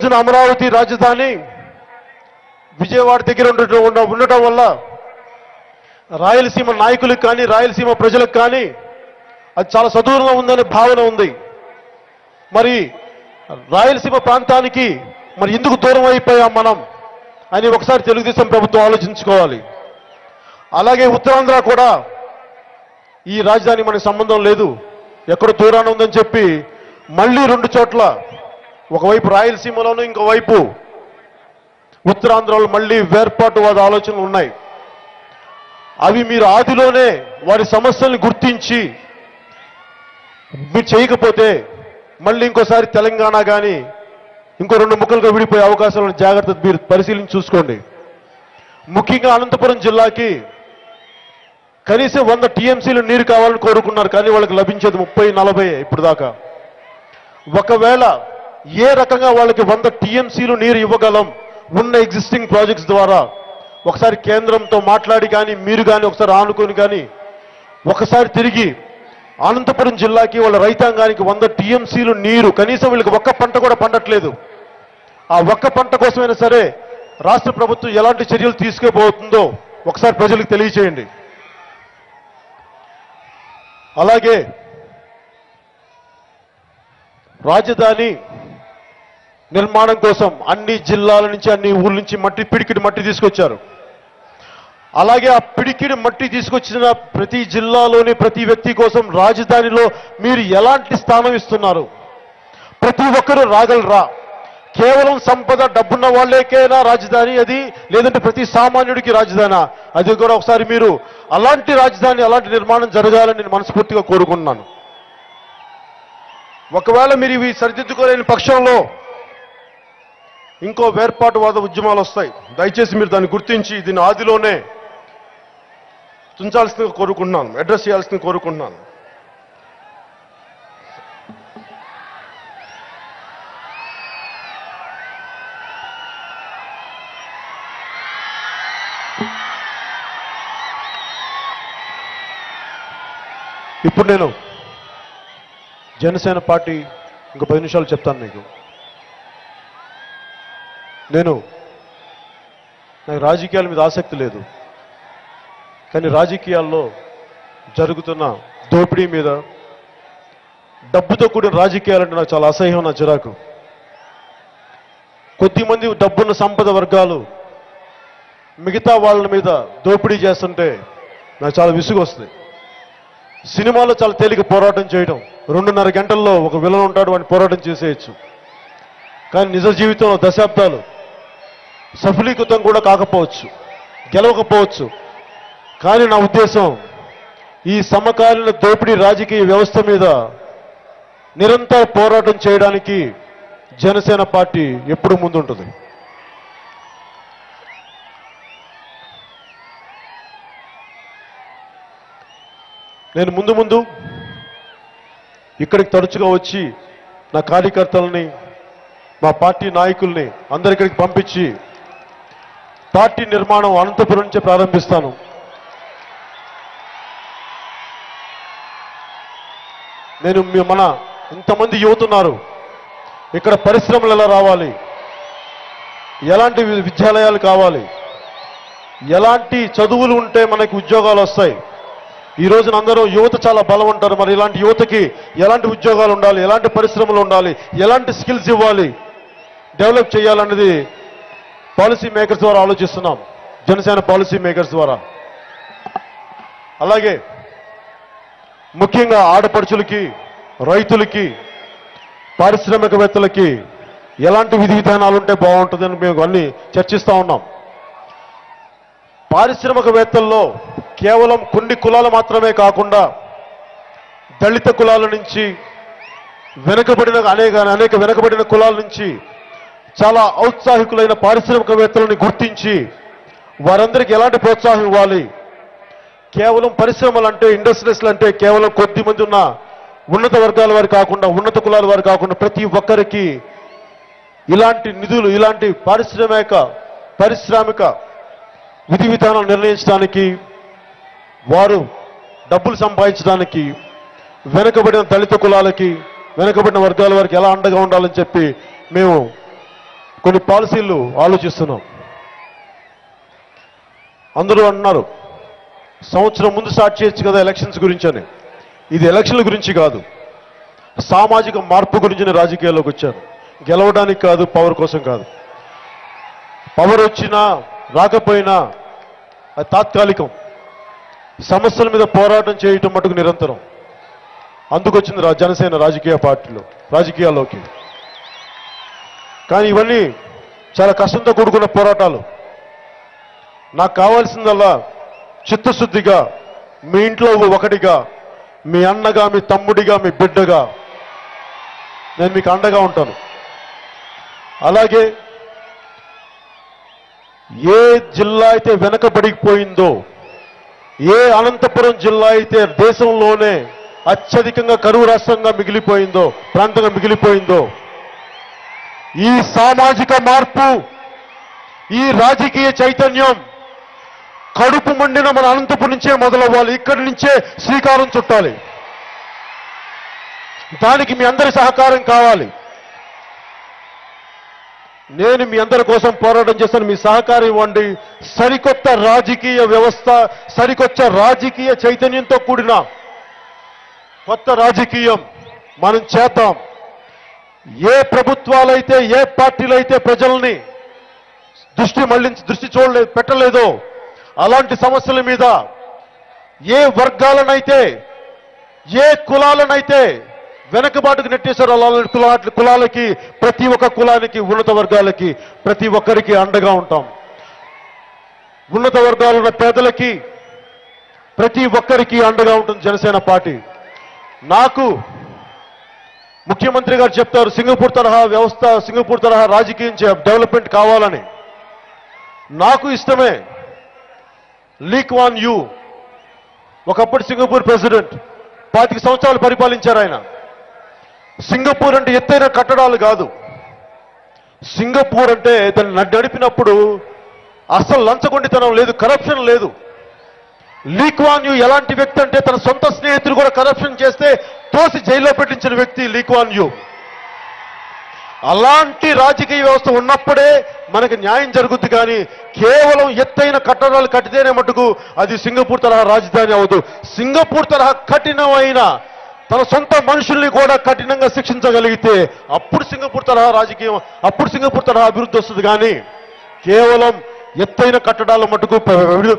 రోజున అమరావతి రాజధాని విజయవాడ దగ్గర ఉండటం వల్ల రాయలసీమ నాయకులకు కానీ రాయలసీమ ప్రజలకు కానీ అది చాలా సదూరంగా ఉందనే భావన ఉంది. మరి రాయలసీమ ప్రాంతానికి మరి ఎందుకు దూరం అయిపోయాం మనం అని ఒకసారి తెలుగుదేశం ప్రభుత్వం ఆలోచించుకోవాలి. అలాగే ఉత్తరాంధ్ర కూడా ఈ రాజధాని మనకు సంబంధం లేదు, ఎక్కడో దూరాన ఉందని చెప్పి మళ్ళీ రెండు చోట్ల ఒకవైపు రాయలసీమలోనూ ఇంకోవైపు ఉత్తరాంధ్రలో మళ్ళీ వేర్పాటువాద ఆలోచనలు ఉన్నాయి. అవి మీరు ఆదిలోనే వారి సమస్యల్ని గుర్తించి మీరు చేయకపోతే మళ్ళీ ఇంకోసారి తెలంగాణ కానీ ఇంకో రెండు ముక్కలుగా విడిపోయే అవకాశాలను జాగ్రత్త మీరు పరిశీలించి చూసుకోండి. ముఖ్యంగా అనంతపురం జిల్లాకి కనీసం 100 టీఎంసీలు నీరు కావాలని కోరుకున్నారు, కానీ వాళ్ళకి లభించేది 30-40 ఇప్పుడు దాకా. ఒకవేళ ఏ రకంగా వాళ్ళకి 100 టీఎంసీలు నీరు ఇవ్వగలం ఉన్న ఎగ్జిస్టింగ్ ప్రాజెక్ట్స్ ద్వారా ఒకసారి కేంద్రంతో మాట్లాడి కానీ మీరు కానీ ఒకసారి ఆనుకొని కానీ ఒకసారి తిరిగి అనంతపురం జిల్లాకి వాళ్ళ రైతాంగానికి 100 టీఎంసీలు నీరు, కనీసం వీళ్ళకి ఒక్క పంట కూడా పండట్లేదు, ఆ ఒక్క పంట కోసమైనా సరే రాష్ట్ర ప్రభుత్వం ఎలాంటి చర్యలు తీసుకోబోతుందో ఒకసారి ప్రజలకు తెలియచేయండి. అలాగే రాజధాని నిర్మాణం కోసం అన్ని జిల్లాల నుంచి అన్ని ఊళ్ళ నుంచి పిడికిడి మట్టి తీసుకొచ్చారు. అలాగే ఆ పిడికిడి మట్టి తీసుకొచ్చిన ప్రతి జిల్లాలోని ప్రతి వ్యక్తి కోసం రాజధానిలో మీరు ఎలాంటి స్థానం ఇస్తున్నారు? ప్రతి ఒక్కరూ రాగలరా? కేవలం సంపద డబ్బున్న వాళ్ళకేనా రాజధాని అది, లేదంటే ప్రతి సామాన్యుడికి రాజధాని? అది కూడా ఒకసారి మీరు అలాంటి రాజధాని అలాంటి నిర్మాణం జరగాలని నేను మనస్ఫూర్తిగా కోరుకుంటున్నాను. ఒకవేళ మీరు ఇవి సరిదిద్దుకోలేని పక్షంలో ఇంకో వేర్పాటువాద ఉద్యమాలు వస్తాయి. దయచేసి మీరు దాన్ని గుర్తించి దీన్ని ఆదిలోనే తుంచాల్సిందిగా కోరుకుంటున్నాను, అడ్రస్ చేయాల్సిందిగా కోరుకుంటున్నాను. ఇప్పుడు నేను జనసేన పార్టీ ఇంకో 10 నిమిషాలు చెప్తాను మీకు. నాకు రాజకీయాల మీద ఆసక్తి లేదు, కానీ రాజకీయాల్లో జరుగుతున్న దోపిడీ మీద డబ్బుతో కూడిన రాజకీయాలంటే నాకు చాలా అసహ్యం, నా చిరాకు. కొద్దిమంది డబ్బున్న సంపద వర్గాలు మిగతా వాళ్ళ మీద దోపిడీ చేస్తుంటే నాకు చాలా విసుగు వస్తుంది. సినిమాలో చాలా తేలిక పోరాటం చేయడం, 2.5 గంటల్లో ఒక విలన్ ఉంటాడు వాడిని పోరాటం చేసేయచ్చు, కానీ నిజ జీవితంలో దశాబ్దాలు సఫలీకృతం కూడా కాకపోవచ్చు, గెలవకపోవచ్చు. కానీ నా ఉద్దేశం ఈ సమకాలీన దోపిడీ రాజకీయ వ్యవస్థ మీద నిరంతర పోరాటం చేయడానికి జనసేన పార్టీ ఎప్పుడు ముందుంటుంది. నేను ముందు ఇక్కడికి తరచుగా వచ్చి నా కార్యకర్తలని మా పార్టీ నాయకుల్ని అందరి ఇక్కడికి పంపించి పార్టీ నిర్మాణం అనంతపురం నుంచే ప్రారంభిస్తాను. మన ఇంతమంది యువత ఉన్నారు, ఇక్కడ పరిశ్రమలు ఎలా రావాలి, ఎలాంటి విద్యాలయాలు కావాలి, ఎలాంటి చదువులు ఉంటే మనకి ఉద్యోగాలు వస్తాయి. ఈ రోజున అందరూ యువత చాలా బలం ఉంటారు, మరి ఇలాంటి యువతకి ఎలాంటి ఉద్యోగాలు ఉండాలి, ఎలాంటి పరిశ్రమలు ఉండాలి, ఎలాంటి స్కిల్స్ ఇవ్వాలి, డెవలప్ చేయాలన్నది పాలసీ మేకర్స్ ద్వారా ఆలోచిస్తున్నాం, జనసేన పాలసీ మేకర్స్ ద్వారా. అలాగే ముఖ్యంగా ఆడపడుచులకి, రైతులకి, పారిశ్రామికవేత్తలకి ఎలాంటి విధి విధానాలు ఉంటే బాగుంటుందని మేము అన్ని చర్చిస్తూ ఉన్నాం. పారిశ్రామికవేత్తల్లో కేవలం కొన్ని కులాలు మాత్రమే కాకుండా దళిత కులాల నుంచి వెనుకబడిన అనేక వెనుకబడిన కులాల నుంచి చాలా ఔత్సాహికులైన పారిశ్రామికవేత్తలను గుర్తించి వారందరికీ ఎలాంటి ప్రోత్సాహం ఇవ్వాలి. కేవలం పరిశ్రమలు అంటే, ఇండస్ట్రీస్లు అంటే కేవలం కొద్ది మంది ఉన్న ఉన్నత వర్గాల వారు కాకుండా, ఉన్నత కులాల వారు కాకుండా ప్రతి ఒక్కరికి ఇలాంటి నిధులు, ఇలాంటి పారిశ్రామిక విధి విధానాలు నిర్ణయించడానికి, వారు డబ్బులు సంపాదించడానికి వెనుకబడిన దళిత కులాలకి, వెనుకబడిన వర్గాల వారికి ఎలా అండగా ఉండాలని చెప్పి మేము కొన్ని పాలసీలు ఆలోచిస్తున్నాం. అందరూ అన్నారు సంవత్సరం ముందు స్టార్ట్ చేయొచ్చు కదా ఎలక్షన్స్ గురించి అని. ఇది ఎలక్షన్ల గురించి కాదు, సామాజిక మార్పు గురించి నేను రాజకీయాల్లోకి వచ్చాను. గెలవడానికి కాదు, పవర్ కోసం కాదు. పవర్ వచ్చినా రాకపోయినా అది తాత్కాలికం. సమస్యల మీద పోరాటం చేయటం మటుకు నిరంతరం. అందుకొచ్చింది జనసేన రాజకీయాల్లోకి. కానీ ఇవన్నీ చాలా కష్టంతో కూడుకున్న పోరాటాలు. నాకు కావాల్సిందల్లా చిత్తశుద్ధిగా, మీ ఇంట్లో ఒకటిగా, మీ అన్నగా, మీ తమ్ముడిగా, మీ బిడ్డగా నేను మీకు అండగా ఉంటాను. అలాగే ఏ జిల్లా అయితే వెనకబడిపోయిందో, ఏ అనంతపురం జిల్లా అయితే దేశంలోనే అత్యధికంగా కరువు రాష్ట్రంగా మిగిలిపోయిందో, ప్రాంతంగా మిగిలిపోయిందో, ఈ సామాజిక మార్పు, ఈ రాజకీయ చైతన్యం కడుపు మండిన మన అనంతపురం నుంచే మొదలవ్వాలి. ఇక్కడి నుంచే శ్రీకారం చుట్టాలి. దానికి మీ అందరి సహకారం కావాలి. నేను మీ అందరి కోసం పోరాటం చేస్తాను. మీ సహకారం ఇవ్వండి. సరికొత్త రాజకీయ వ్యవస్థ, సరికొత్త రాజకీయ చైతన్యంతో కూడిన కొత్త రాజకీయం మనం చేద్దాం. ఏ ప్రభుత్వాలైతే, ఏ పార్టీలైతే ప్రజల్ని దృష్టి పెట్టలేదో అలాంటి సమస్యల మీద, ఏ వర్గాలనైతే, ఏ కులాలనైతే వెనకబాటుకు నెట్టేశారో అలాంటి కులాలకి, ప్రతి ఒక్క కులానికి, ఉన్నత వర్గాలకి, ప్రతి ఒక్కరికి అండగా ఉంటాం. ఉన్నత వర్గాలున్న పేదలకి ప్రతి ఒక్కరికి అండగా ఉంటుంది జనసేన పార్టీ. నాకు ముఖ్యమంత్రి గారు చెప్తారు సింగపూర్ తరహా వ్యవస్థ, సింగపూర్ తరహా రాజకీయం డెవలప్మెంట్ కావాలని. నాకు ఇష్టమే. లీ క్వాన్ యూ ఒకప్పుడు సింగపూర్ ప్రెసిడెంట్, 25 సంవత్సరాలు పరిపాలించారు ఆయన. సింగపూర్ అంటే ఎత్తైన కట్టడాలు కాదు. సింగపూర్ అంటే దాన్ని నడిపినప్పుడు అసలు లంచగొండితనం లేదు, కరప్షన్ లేదు. లీ క్వాన్ యూ ఎలాంటి వ్యక్తి అంటే తన సొంత స్నేహితులు కూడా కరప్షన్ చేస్తే తోసి జైల్లో పెట్టించిన వ్యక్తి లీ క్వాన్ యూ. అలాంటి రాజకీయ వ్యవస్థ ఉన్నప్పుడే మనకు న్యాయం జరుగుద్ది. కానీ కేవలం ఎత్తైన కట్టడాలు కట్టితేనే మటుకు అది సింగపూర్ తరహా రాజధాని అవ్వదు. సింగపూర్ తరహా కఠినమైన తన సొంత మనుషుల్ని కూడా కఠినంగా శిక్షించగలిగితే అప్పుడు సింగపూర్ తరహా రాజకీయం, అప్పుడు సింగపూర్ తరహా అభివృద్ధి వస్తుంది. కానీ కేవలం ఎత్తైన కట్టడాల మటుకు,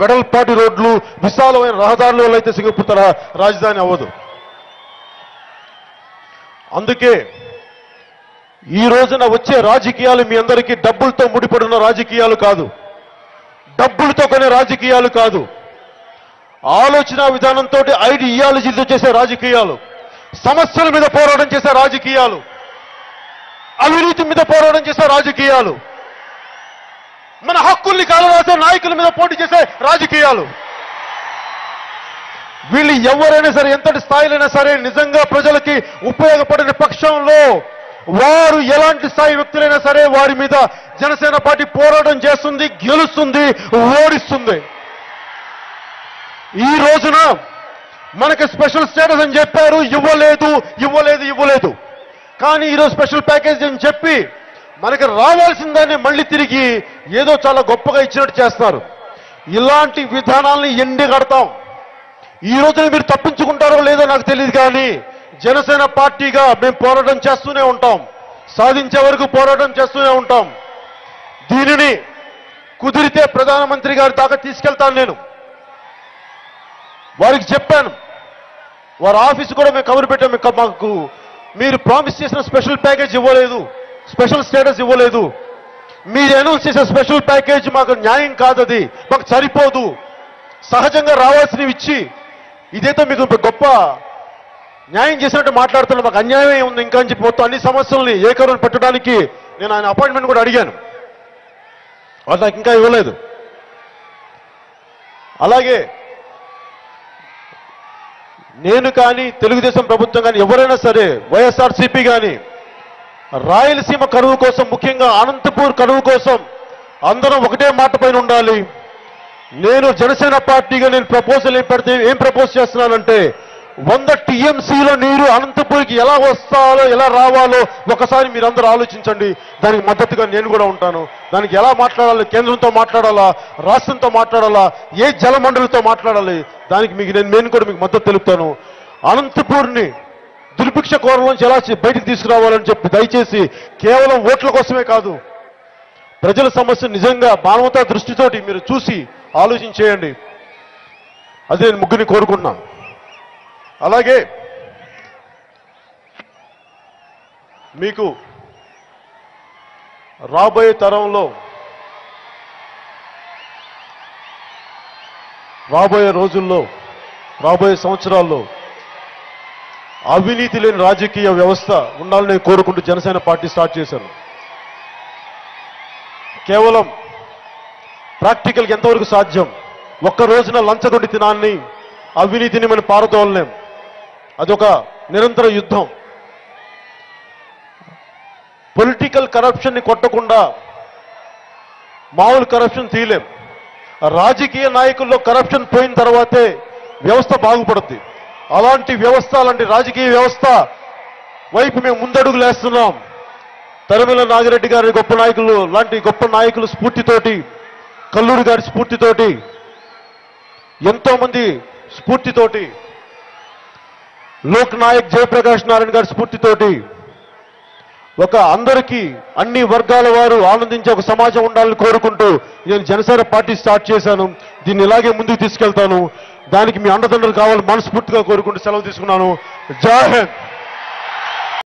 వెడల్పాటి రోడ్లు, విశాలమైన రహదారుల వల్ల అయితే సింగపూర్ తరహా రాజధాని అవ్వదు. అందుకే ఈ రోజున వచ్చే రాజకీయాలు మీ అందరికీ డబ్బులతో ముడిపడిన రాజకీయాలు కాదు, డబ్బులతో కొనే రాజకీయాలు కాదు, ఆలోచన విధానంతో, ఐడియాలజీతో చేసే రాజకీయాలు, సమస్యల మీద పోరాటం చేసే రాజకీయాలు, అవినీతి మీద పోరాటం చేసే రాజకీయాలు, మన హక్కుల్ని కాలరాసే నాయకుల మీద పోటీ చేసే రాజకీయాలు. వీళ్ళు ఎవరైనా సరే, ఎంతటి స్థాయిలైనా సరే, నిజంగా ప్రజలకి ఉపయోగపడిన పక్షంలో వారు ఎలాంటి స్థాయి వ్యక్తులైనా సరే వారి మీద జనసేన పార్టీ పోరాటం చేస్తుంది, గెలుస్తుంది, ఓడిస్తుంది. ఈ రోజున మనకి స్పెషల్ స్టేటస్ అని చెప్పారు, ఇవ్వలేదు. కానీ ఈరోజు స్పెషల్ ప్యాకేజ్ అని చెప్పి మనకి రావాల్సిందాన్ని మళ్ళీ తిరిగి ఏదో చాలా గొప్పగా ఇచ్చినట్టు చేస్తున్నారు. ఇలాంటి విధానాల్ని ఎండగడతాం. ఈ రోజున మీరు తప్పించుకుంటారో లేదో నాకు తెలియదు. కానీ జనసేన పార్టీగా మేము పోరాటం చేస్తూనే ఉంటాం, సాధించే వరకు పోరాటం చేస్తూనే ఉంటాం. దీనిని కుదిరితే ప్రధానమంత్రి గారి దాకా తీసుకెళ్తాను. నేను వారికి చెప్పాను, వారి ఆఫీసు కూడా మేము కబురు పెట్టాము, మాకు మీరు ప్రామిస్ చేసిన స్పెషల్ ప్యాకేజ్ ఇవ్వలేదు, స్పెషల్ స్టేటస్ ఇవ్వలేదు, మీరు అనౌన్స్ చేసే స్పెషల్ ప్యాకేజ్ మాకు న్యాయం కాదు, అది మాకు సరిపోదు, సహజంగా రావాల్సినవి ఇచ్చి ఇదైతే మీకు గొప్ప న్యాయం చేసినట్టు మాట్లాడుతున్నా, మాకు అన్యాయమే ఉంది ఇంకా అని చెప్పి మొత్తం అన్ని సమస్యల్ని ఏకరువుని పెట్టడానికి నేను ఆయన అపాయింట్మెంట్ కూడా అడిగాను. వాళ్ళు నాకు ఇంకా ఇవ్వలేదు. అలాగే నేను కానీ, తెలుగుదేశం ప్రభుత్వం కానీ, ఎవరైనా సరే, వైఎస్ఆర్సీపీ కానీ రాయలసీమ కరువు కోసం, ముఖ్యంగా అనంతపూర్ కరువు కోసం అందరం ఒకటే మాట పైన ఉండాలి. నేను జనసేన పార్టీగా నేను ప్రపోజల్ ఏం ప్రపోజ్ చేస్తున్నానంటే 100 టీఎంసీల నీరు అనంతపూర్కి ఎలా వస్తాలో ఎలా రావాలో ఒకసారి మీరందరూ ఆలోచించండి. దానికి మద్దతుగా నేను కూడా ఉంటాను. దానికి ఎలా మాట్లాడాలి, కేంద్రంతో మాట్లాడాలా, రాష్ట్రంతో మాట్లాడాలా, ఏ జలమండలితో మాట్లాడాలి, దానికి నేను కూడా మీకు మద్దతు తెలుపుతాను. అనంతపూర్ని దుర్భిక్ష కోరలోంచి ఎలా బయటికి తీసుకురావాలని చెప్పి దయచేసి కేవలం ఓట్ల కోసమే కాదు, ప్రజల సమస్య నిజంగా మానవతా దృష్టితోటి మీరు చూసి ఆలోచించేయండి. అది నేను ముగ్గురిని కోరుకుంటున్నాను. అలాగే మీకు రాబోయే తరంలో, రాబోయే రోజుల్లో, రాబోయే సంవత్సరాల్లో అవినీతి లేని రాజకీయ వ్యవస్థ ఉండాలని కోరుకుంటూ జనసేన పార్టీ స్టార్ట్ చేశాను. కేవలం ప్రాక్టికల్గా ఎంతవరకు సాధ్యం, ఒక్క రోజున లంచగొండితనాన్ని, అవినీతిని మనం పారదోలలేం. అదొక నిరంతర యుద్ధం. పొలిటికల్ కరప్షన్ని కొట్టకుండా మామూలు కరప్షన్ తీయలేం. రాజకీయ నాయకుల్లో కరప్షన్ పోయిన తర్వాతే వ్యవస్థ బాగుపడుద్ది. అలాంటి వ్యవస్థ, అలాంటి రాజకీయ వ్యవస్థ వైపు మేము ముందడుగులేస్తున్నాం. తరిమల నాగిరెడ్డి గారి గొప్ప నాయకులు లాంటి గొప్ప నాయకుల స్ఫూర్తితోటి, కల్లూరి గారి స్ఫూర్తితోటి, ఎంతో మంది స్ఫూర్తితోటి, లోక్ నాయక్ జయప్రకాష్ నారాయణ గారి స్ఫూర్తితోటి ఒక అందరికీ అన్ని వర్గాల వారు ఆనందించే ఒక సమాజం ఉండాలని కోరుకుంటూ నేను జనసేన పార్టీ స్టార్ట్ చేశాను. దీన్ని ఇలాగే ముందుకు తీసుకెళ్తాను. దానికి మీ అండదండలు కావాలని మనస్ఫూర్తిగా కోరుకుంటూ సెలవు తీసుకున్నాను. జై హింద్.